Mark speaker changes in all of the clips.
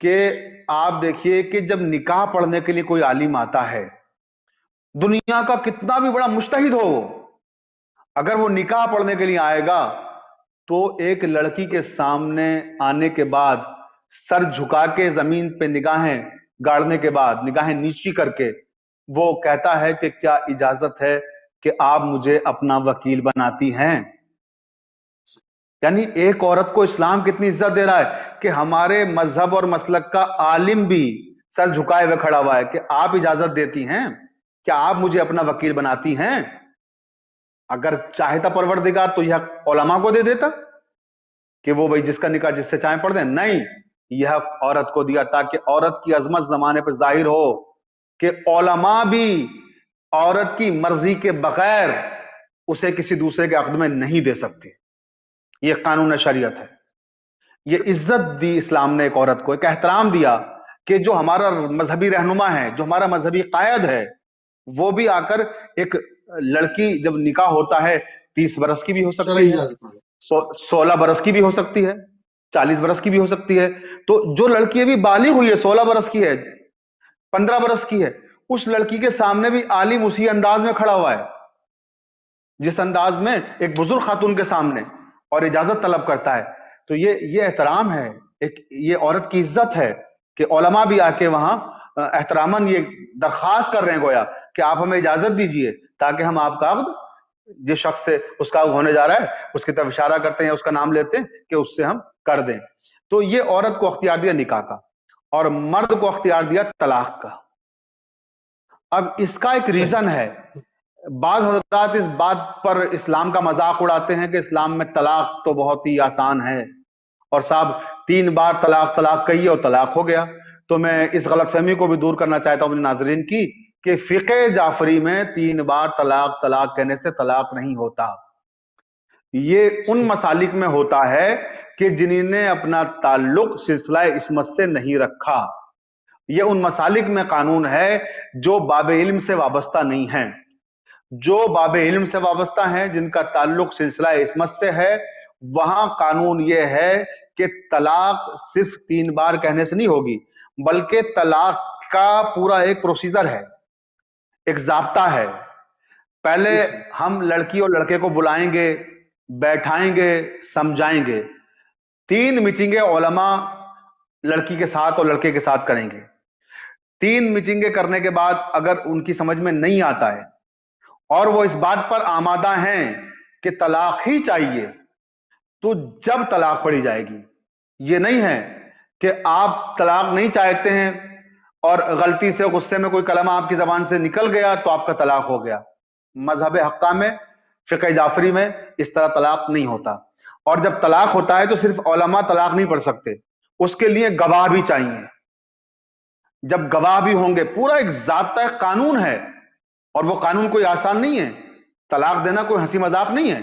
Speaker 1: کہ آپ دیکھیے کہ جب نکاح پڑھنے کے لیے کوئی عالم آتا ہے، دنیا کا کتنا بھی بڑا مجتہد ہو وہ، اگر وہ نکاح پڑھنے کے لیے آئے گا تو ایک لڑکی کے سامنے آنے کے بعد سر جھکا کے زمین پہ نگاہیں گاڑنے کے بعد نگاہیں نیچی کر کے وہ کہتا ہے کہ کیا اجازت ہے کہ آپ مجھے اپنا وکیل بناتی ہیں؟ یعنی ایک عورت کو اسلام کتنی عزت دے رہا ہے کہ ہمارے مذہب اور مسلک کا عالم بھی سر جھکائے ہوئے کھڑا ہوا ہے کہ آپ اجازت دیتی ہیں، کیا آپ مجھے اپنا وکیل بناتی ہیں؟ اگر چاہتا پروردگار تو یہ حق علماء کو دے دیتا کہ وہ بھائی جس کا نکاح جس سے چاہیں پڑھ دیں، نہیں، یہ حق عورت کو دیا تاکہ عورت کی عظمت زمانے پہ ظاہر ہو کہ علماء بھی عورت کی مرضی کے بغیر اسے کسی دوسرے کے عقد میں نہیں دے سکتے۔ یہ قانون شریعت ہے، یہ عزت دی اسلام نے ایک عورت کو، ایک احترام دیا کہ جو ہمارا مذہبی رہنما ہے، جو ہمارا مذہبی قائد ہے، وہ بھی آ کر ایک لڑکی جب نکاح ہوتا ہے 30 برس کی بھی ہو
Speaker 2: شرعی
Speaker 1: سکتی ہے،
Speaker 2: اجازت مانگو۔
Speaker 1: 16 برس کی بھی ہو سکتی ہے، 40 برس کی بھی ہو سکتی ہے۔ تو جو لڑکی ابھی بالغ ہوئی ہے، 16 برس کی ہے، 15 برس کی ہے، اس لڑکی کے سامنے بھی عالم اسی انداز میں کھڑا ہوا ہے جس انداز میں ایک بزرگ خاتون کے سامنے، اور اجازت طلب کرتا ہے۔ تو یہ احترام ہے، ایک یہ عورت کی عزت ہے کہ علماء بھی آ کے وہاں احتراماً یہ درخواست کر رہے ہیں گویا کہ آپ ہمیں اجازت دیجئے تاکہ ہم آپ کا عقد جس شخص سے اس کا عقد ہونے جا رہا ہے اس کی طرف اشارہ کرتے ہیں، اس کا نام لیتے ہیں کہ اس سے ہم کر دیں۔ تو یہ عورت کو اختیار دیا نکاح کا، اور مرد کو اختیار دیا طلاق کا۔ اب اس کا ایک
Speaker 2: صحیح۔
Speaker 1: ریزن ہے، بعض حضرات اس بات پر اسلام کا مذاق اڑاتے ہیں کہ اسلام میں طلاق تو بہت ہی آسان ہے، اور صاحب 3 بار طلاق کہیے اور طلاق ہو گیا۔ تو میں اس غلط فہمی کو بھی دور کرنا چاہتا ہوں اپنے ناظرین کی کہ فقہ جعفری میں 3 بار طلاق کہنے سے طلاق نہیں ہوتا۔ یہ ان مسالک میں ہوتا ہے کہ جنہوں نے اپنا تعلق سلسلہ عصمت سے نہیں رکھا۔ یہ ان مسالک میں قانون ہے جو باب علم سے وابستہ نہیں ہیں۔ جو باب علم سے وابستہ ہیں، جن کا تعلق سلسلہ عصمت سے ہے، وہاں قانون یہ ہے کہ طلاق صرف 3 بار کہنے سے نہیں ہوگی، بلکہ طلاق کا پورا ایک پروسیجر ہے، ایک ضابطہ ہے۔ پہلے ہم لڑکی اور لڑکے کو بلائیں گے، بیٹھائیں گے، سمجھائیں گے، 3 میٹنگیں علماء لڑکی کے ساتھ اور لڑکے کے ساتھ کریں گے۔ 3 میٹنگیں کرنے کے بعد اگر ان کی سمجھ میں نہیں آتا ہے اور وہ اس بات پر آمادہ ہیں کہ طلاق ہی چاہیے، تو جب طلاق پڑی جائے گی۔ یہ نہیں ہے کہ آپ طلاق نہیں چاہتے ہیں اور غلطی سے غصے میں کوئی کلمہ آپ کی زبان سے نکل گیا تو آپ کا طلاق ہو گیا۔ مذہب حقہ میں، فقہ جعفری میں اس طرح طلاق نہیں ہوتا۔ اور جب طلاق ہوتا ہے تو صرف علماء طلاق نہیں پڑھ سکتے، اس کے لیے گواہ بھی چاہیے۔ جب گواہ بھی ہوں گے، پورا ایک ضابطہ قانون ہے، اور وہ قانون کوئی آسان نہیں ہے۔ طلاق دینا کوئی ہنسی مذاق نہیں ہے،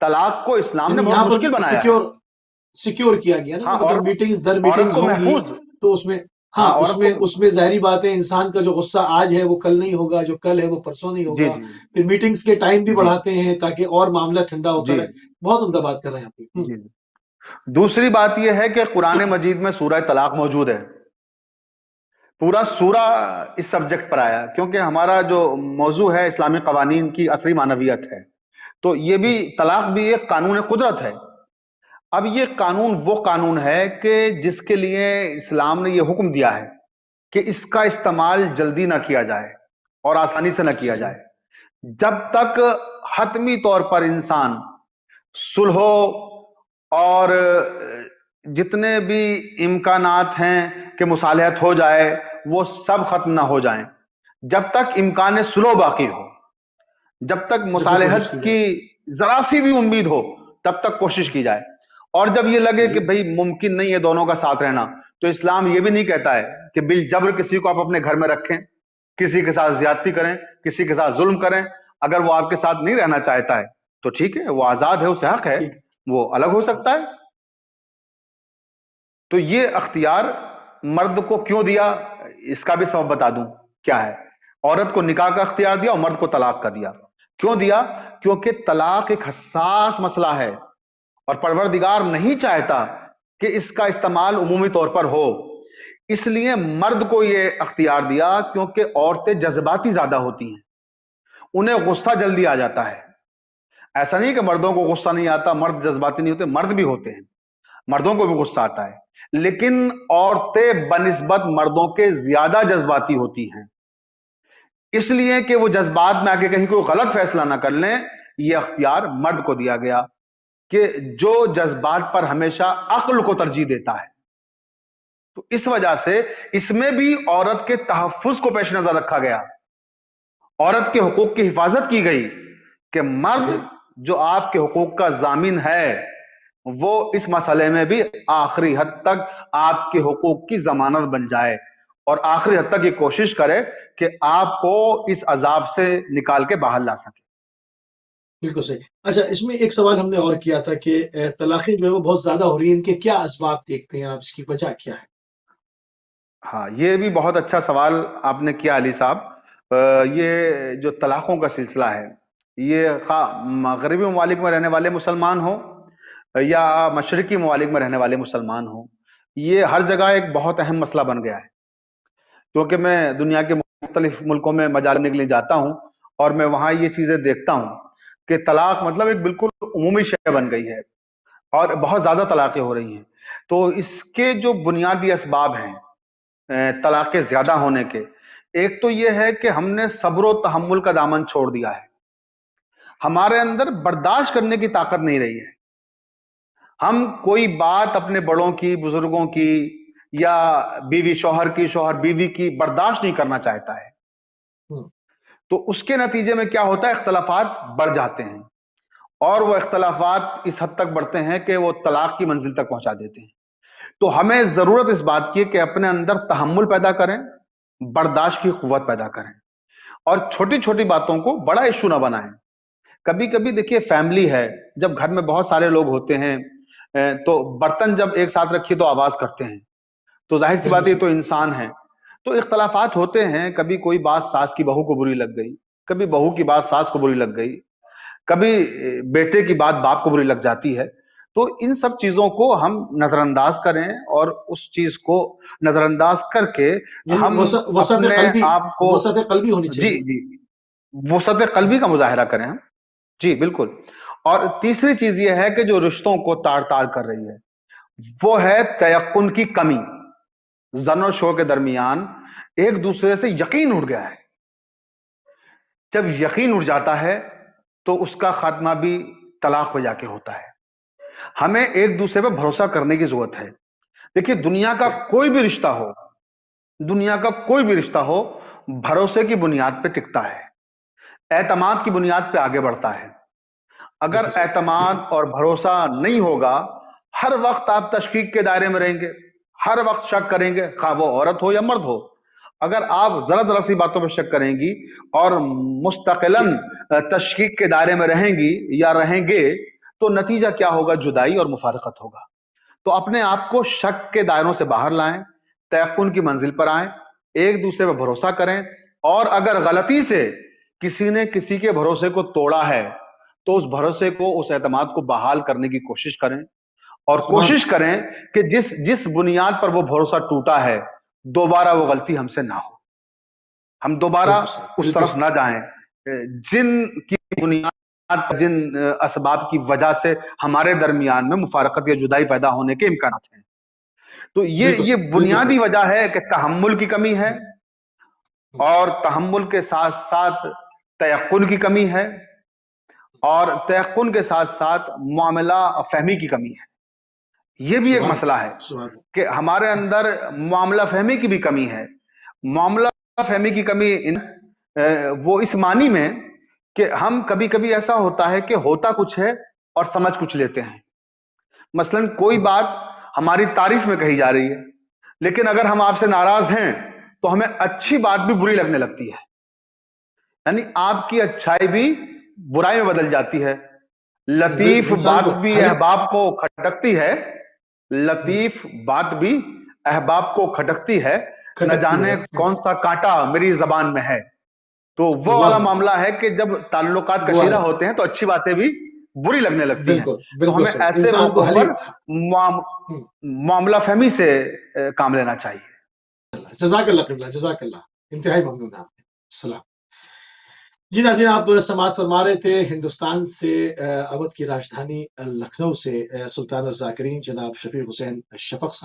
Speaker 1: طلاق کو اسلام نے
Speaker 2: یہاں
Speaker 1: بہت
Speaker 2: پر
Speaker 1: مشکل بنایا ہے۔
Speaker 2: سیکیور کیا گیا نا،
Speaker 1: ہاں،
Speaker 2: مطلب میٹنگز در
Speaker 1: عورت
Speaker 2: میٹنگز
Speaker 1: کو
Speaker 2: ہوں گی
Speaker 1: محفوظ،
Speaker 2: تو اس میں
Speaker 1: ہاں
Speaker 2: اس میں ظاہری بات ہے، انسان کا جو غصہ آج ہے وہ کل نہیں ہوگا، جو کل ہے وہ پرسوں نہیں
Speaker 1: جی
Speaker 2: ہوگا۔
Speaker 1: جی
Speaker 2: پھر میٹنگز کے ٹائم بھی
Speaker 1: جی
Speaker 2: بڑھاتے ہیں تاکہ اور معاملہ ٹھنڈا ہوتا
Speaker 1: جی
Speaker 2: رہے۔ بہت عمدہ بات کر رہے ہیں آپ۔
Speaker 1: جی۔ دوسری بات یہ ہے کہ قرآن مجید میں سورہ طلاق موجود ہے، پورا سورہ اس سبجیکٹ پر آیا، کیونکہ ہمارا جو موضوع ہے اسلامی قوانین کی عصری معنویت ہے، تو یہ بھی طلاق بھی ایک قانون قدرت ہے۔ اب یہ قانون وہ قانون ہے کہ جس کے لیے اسلام نے یہ حکم دیا ہے کہ اس کا استعمال جلدی نہ کیا جائے اور آسانی سے نہ کیا
Speaker 2: صحیح۔
Speaker 1: جائے، جب تک حتمی طور پر انسان صلح اور جتنے بھی امکانات ہیں کہ مصالحت ہو جائے وہ سب ختم نہ ہو جائیں، جب تک امکان صلح باقی ہو، جب تک
Speaker 2: جب تک کوشش
Speaker 1: مصالحت
Speaker 2: کی
Speaker 1: کی
Speaker 2: جائے۔
Speaker 1: ذرا سی بھی امید ہو تب تک کوشش کی جائے۔ اور جب یہ لگے کہ
Speaker 2: صحیح۔
Speaker 1: بھئی ممکن نہیں ہے دونوں کا ساتھ رہنا، تو اسلام یہ بھی نہیں کہتا ہے کہ بالجبر کسی کو آپ اپنے گھر میں رکھیں، کسی کے ساتھ زیادتی کریں، کسی کے ساتھ ظلم کریں۔ اگر وہ آپ کے ساتھ نہیں رہنا چاہتا ہے تو ٹھیک ہے، وہ آزاد ہے، اسے حق ہے،
Speaker 2: ٹھیک۔
Speaker 1: وہ الگ ہو سکتا ہے۔ تو یہ اختیار مرد کو کیوں دیا، اس کا بھی سبب بتا دوں کیا ہے۔ عورت کو نکاح کا اختیار دیا اور مرد کو طلاق کا دیا۔ کیوں دیا؟ کیونکہ طلاق ایک حساس مسئلہ ہے، اور پروردگار نہیں چاہتا کہ اس کا استعمال عمومی طور پر ہو۔ اس لیے مرد کو یہ اختیار دیا کیونکہ عورتیں جذباتی زیادہ ہوتی ہیں، انہیں غصہ جلدی آ جاتا ہے۔ ایسا نہیں کہ مردوں کو غصہ نہیں آتا، مرد جذباتی نہیں ہوتے، مرد بھی ہوتے ہیں، مردوں کو بھی غصہ آتا ہے، لیکن عورتیں بنسبت مردوں کے زیادہ جذباتی ہوتی ہیں، اس لیے کہ وہ جذبات میں آگے کہیں کوئی غلط فیصلہ نہ کر لیں۔ یہ اختیار مرد کو دیا گیا کہ جو جذبات پر ہمیشہ عقل کو ترجیح دیتا ہے۔ تو اس وجہ سے اس میں بھی عورت کے تحفظ کو پیش نظر رکھا گیا، عورت کے حقوق کی حفاظت کی گئی کہ مرد
Speaker 2: صحیح،
Speaker 1: جو آپ کے حقوق کا ضامن ہے وہ اس مسئلے میں بھی آخری حد تک آپ کے حقوق کی ضمانت بن جائے اور آخری حد تک یہ کوشش کرے کہ آپ کو اس عذاب سے نکال کے باہر لا سکے۔
Speaker 2: بالکل صحیح۔ اچھا، اس میں ایک سوال ہم نے اور کیا تھا کہ طلاقیں جو ہے وہ بہت زیادہ ہو رہی ہیں، ان کے کیا اسباب دیکھتے ہیں آپ، اس کی وجہ کیا ہے؟
Speaker 1: ہاں، یہ بھی بہت اچھا سوال آپ نے کیا علی صاحب۔ یہ جو طلاقوں کا سلسلہ ہے، یہ خواہ مغربی ممالک میں رہنے والے مسلمان ہوں یا مشرقی ممالک میں رہنے والے مسلمان ہوں، یہ ہر جگہ ایک بہت اہم مسئلہ بن گیا ہے، کیونکہ میں دنیا کے مختلف ملکوں میں مجالنے کے لیے جاتا ہوں اور میں وہاں یہ چیزیں دیکھتا ہوں کہ طلاق مطلب ایک بالکل عمومی شے بن گئی ہے اور بہت زیادہ طلاقیں ہو رہی ہیں۔ تو اس کے جو بنیادی اسباب ہیں طلاق کے زیادہ ہونے کے، ایک تو یہ ہے کہ ہم نے صبر و تحمل کا دامن چھوڑ دیا ہے، ہمارے اندر برداشت کرنے کی طاقت نہیں رہی ہے، ہم کوئی بات اپنے بڑوں کی، بزرگوں کی یا بیوی شوہر کی، شوہر بیوی کی برداشت نہیں کرنا چاہتا ہے،
Speaker 2: ہم،
Speaker 1: تو اس کے نتیجے میں کیا ہوتا ہے، اختلافات بڑھ جاتے ہیں اور وہ اختلافات اس حد تک بڑھتے ہیں کہ وہ طلاق کی منزل تک پہنچا دیتے ہیں۔ تو ہمیں ضرورت اس بات کی کہ اپنے اندر تحمل پیدا کریں، برداشت کی قوت پیدا کریں اور چھوٹی چھوٹی باتوں کو بڑا ایشو نہ بنائیں۔ کبھی کبھی دیکھیے فیملی ہے، جب گھر میں بہت سارے لوگ ہوتے ہیں تو برتن جب ایک ساتھ رکھیے تو آواز کرتے ہیں، تو ظاہر سی
Speaker 2: بالکل
Speaker 1: بات ہے یہ
Speaker 2: صحیح،
Speaker 1: تو انسان ہے، تو اختلافات ہوتے ہیں، کبھی کوئی بات ساس کی بہو کو بری لگ گئی، کبھی بہو کی بات ساس کو بری لگ گئی، کبھی بیٹے کی بات باپ کو بری لگ جاتی ہے۔ تو ان سب چیزوں کو ہم نظر انداز کریں اور اس چیز کو نظر انداز کر کے
Speaker 2: یعنی
Speaker 1: ہم
Speaker 2: وسعت
Speaker 1: اپنے
Speaker 2: قلبی،
Speaker 1: آپ کو
Speaker 2: وسعت قلبی ہونی
Speaker 1: جی
Speaker 2: چاہیے۔
Speaker 1: جی وسعت قلبی کا مظاہرہ کریں ہم، جی بالکل۔ اور تیسری چیز یہ ہے کہ جو رشتوں کو تار تار کر رہی ہے وہ ہے تیقن کی کمی، زن و شو کے درمیان ایک دوسرے سے یقین اٹھ گیا ہے، جب یقین اٹھ جاتا ہے تو اس کا خاتمہ بھی طلاق پہ جا کے ہوتا ہے۔ ہمیں ایک دوسرے پہ بھروسہ کرنے کی ضرورت ہے۔ دیکھیے دنیا کا
Speaker 2: صحیح،
Speaker 1: کوئی بھی رشتہ ہو، دنیا کا کوئی بھی رشتہ ہو، بھروسے کی بنیاد پہ ٹکتا ہے، اعتماد کی بنیاد پہ آگے بڑھتا ہے۔ اگر
Speaker 2: بالکل صحیح،
Speaker 1: اعتماد اور بھروسہ نہیں ہوگا، ہر وقت آپ تشکیک کے دائرے میں رہیں گے، ہر وقت شک کریں گے، خواہ وہ عورت ہو یا مرد ہو۔ اگر آپ ذرا ذرا سی باتوں پہ شک کریں گی اور مستقلاً تشکیک کے دائرے میں رہیں گی یا رہیں گے تو نتیجہ کیا ہوگا؟ جدائی اور مفارقت ہوگا۔ تو اپنے آپ کو شک کے دائروں سے باہر لائیں، تیقن کی منزل پر آئیں، ایک دوسرے پہ بھروسہ کریں، اور اگر غلطی سے کسی نے کسی کے بھروسے کو توڑا ہے تو اس بھروسے کو، اس اعتماد کو بحال کرنے کی کوشش کریں اور
Speaker 2: سبحان
Speaker 1: کوشش کریں کہ جس بنیاد پر وہ بھروسہ ٹوٹا ہے دوبارہ وہ غلطی ہم سے نہ ہو، ہم دوبارہ
Speaker 2: بالکل صحیح،
Speaker 1: اس
Speaker 2: بالکل
Speaker 1: طرف
Speaker 2: صحیح،
Speaker 1: نہ جائیں جن کی بنیاد پر، جن اسباب کی وجہ سے ہمارے درمیان میں مفارقت یا جدائی پیدا ہونے کے امکانات ہیں۔ تو
Speaker 2: بالکل
Speaker 1: یہ
Speaker 2: صحیح، بالکل
Speaker 1: بنیادی
Speaker 2: صحیح۔
Speaker 1: وجہ ہے کہ تحمل کی کمی ہے، اور تحمل کے ساتھ ساتھ تیقن کی کمی ہے، اور تیقن کے ساتھ ساتھ معاملہ فہمی کی کمی ہے۔ یہ بھی ایک
Speaker 2: سبحان
Speaker 1: مسئلہ
Speaker 2: اللہ،
Speaker 1: ہے
Speaker 2: سبحان اللہ،
Speaker 1: کہ ہمارے اندر معاملہ فہمی کی بھی کمی ہے۔ معاملہ فہمی کی کمی وہ اس معنی میں کہ ہم کبھی کبھی ایسا ہوتا ہے کہ ہوتا کچھ ہے اور سمجھ کچھ لیتے ہیں۔ مثلا کوئی بات ہماری تعریف میں کہی جا رہی ہے، لیکن اگر ہم آپ سے ناراض ہیں تو ہمیں اچھی بات بھی بری لگنے لگتی ہے، یعنی آپ کی اچھائی بھی برائی میں بدل جاتی ہے۔ لطیف
Speaker 2: انسان
Speaker 1: بات
Speaker 2: کو
Speaker 1: بھی
Speaker 2: ہائٹ
Speaker 1: احباب کو کھٹکتی ہے، لطیف بات بھی احباب کو کھٹکتی ہے، نہ
Speaker 2: کھٹکتی
Speaker 1: جانے
Speaker 2: ہے۔
Speaker 1: کون سا کانٹا میری زبان میں ہے۔ تو وہ
Speaker 2: اللہ
Speaker 1: والا
Speaker 2: اکبر،
Speaker 1: معاملہ ہے کہ جب تعلقات
Speaker 2: وہ
Speaker 1: کشیدہ
Speaker 2: ہے،
Speaker 1: ہوتے ہیں تو اچھی باتیں بھی بری لگنے لگتی ہیں۔
Speaker 2: بالکل
Speaker 1: تو
Speaker 2: بالکل
Speaker 1: ہمیں
Speaker 2: صحیح،
Speaker 1: ایسے
Speaker 2: انسان کو
Speaker 1: موقعوں پر
Speaker 2: حلیم،
Speaker 1: معاملہ فہمی سے کام لینا چاہیے۔
Speaker 2: جزاک اللہ قبلہ، جزاک اللہ، انتہائی ممنون آپ نے. السلام. جی ناظرین، آپ سماعت فرما رہے تھے ہندوستان سے اودھ کی راجدھانی لکھنؤ سے سلطان الذاکرین جناب شفیق حسین شفق صاحب